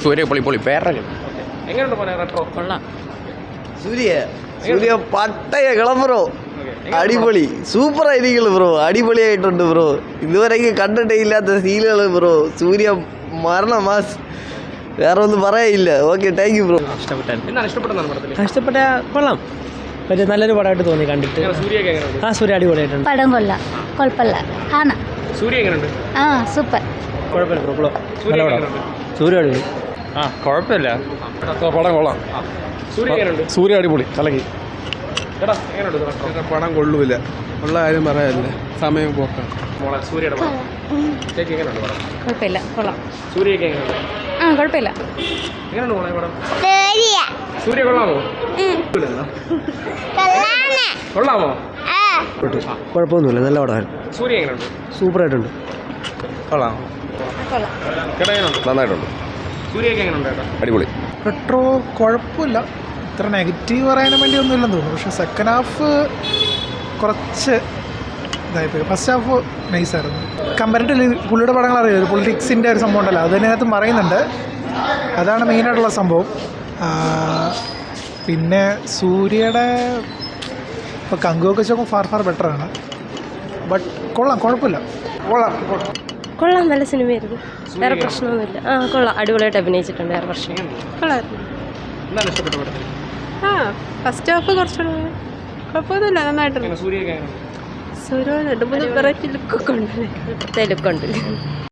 സൂര്യ പൊളി പൊളി വേറെ സൂര്യ പട്ടയ കളം ബ്രോ, അടിപൊളി സൂപ്പർ ആയിരിക്കും ബ്രോ, അടിപൊളിയായിട്ടുണ്ട് ബ്രോ. ഇതുവരെയ്ക്ക് കണ്ടിട്ടേ ഇല്ലാത്ത സീനുകൾ ബ്രോ. സൂര്യ മരണ മാസ്, വേറെ ഒന്നും പറയാനില്ല. Okay, thank you bro. ഇഷ്ടപ്പെട്ട കൊള്ളാം, ഒരു നല്ലൊരു പടമായിട്ട് തോന്നി കണ്ടിട്ട്. ആ സൂര്യ അടിപൊളിയായിട്ടുണ്ട്. പടം കൊള്ളാം, കുഴപ്പമില്ല, കാണാം. ആ സൂപ്പർ, കുഴപ്പമില്ല ബ്രോ, നല്ല പടം. സൂര്യ അടിപൊളി. ആ കുഴപ്പമില്ല, പടം കൊള്ളാം. സൂര്യ അടിപൊളി, കലക്കി. പടം കൊള്ളൂല, ഉള്ള കാര്യം പറയാനില്ല, സമയം പോക്കാം. കുഴപ്പമില്ല, കൊള്ളാം. ആ കുഴപ്പമില്ല. സൂര്യ കൊള്ളാമോ? കൊള്ളാമോ? കുഴപ്പമൊന്നുമില്ല, നല്ല പടമായിരുന്നു. സൂര്യ എങ്ങനെയുണ്ട്? സൂപ്പറായിട്ടുണ്ട്. കൊള്ളാം, നന്നായിട്ടുണ്ട്. സൂര്യയൊക്കെ എങ്ങനെയുണ്ട്? അടിപൊളി. പെട്രോ കുഴപ്പമില്ല, ഇത്ര നെഗറ്റീവ് പറയാനും വേണ്ടി ഒന്നുമില്ലെന്ന് തോന്നുന്നു. പക്ഷേ സെക്കൻഡ് ഹാഫ് കുറച്ച് ഇതായിപ്പോയി. ഫസ്റ്റ് ഹാഫ് നൈസായിരുന്നു. കമ്പാരിറ്റീവ്ലി പുള്ളിയുടെ പടങ്ങൾ അറിയാം, ഒരു പൊളിറ്റിക്സിൻ്റെ ഒരു സംഭവം ഉണ്ടല്ലോ, അതിനകത്ത് പറയുന്നുണ്ട്. അതാണ് മെയിനായിട്ടുള്ള സംഭവം. പിന്നെ സൂര്യയുടെ ഇപ്പോൾ കങ്കുവൊക്കെ വെച്ചപ്പോൾ ഫാർ ബെറ്ററാണ്. ബട്ട് കൊള്ളാം, കുഴപ്പമില്ല, കൊള്ളാം, നല്ല സിനിമയായിരുന്നു, വേറെ പ്രശ്നമൊന്നുമില്ല. ആ കൊള്ളാം, അടിപൊളിയായിട്ട് അഭിനയിച്ചിട്ടുണ്ട്, വേറെ പ്രശ്നം കൊള്ളായിരുന്നു. ആ ഫസ്റ്റ് ഹാഫ് കുറച്ചുകൂടെ കുഴപ്പമൊന്നുമില്ല, നന്നായിട്ടുണ്ട്. സൂര്യ 2-3 വെറൈറ്റി ലുക്കൊക്കെ ഉണ്ട്, പ്രത്യേക ലുക്കുണ്ട്.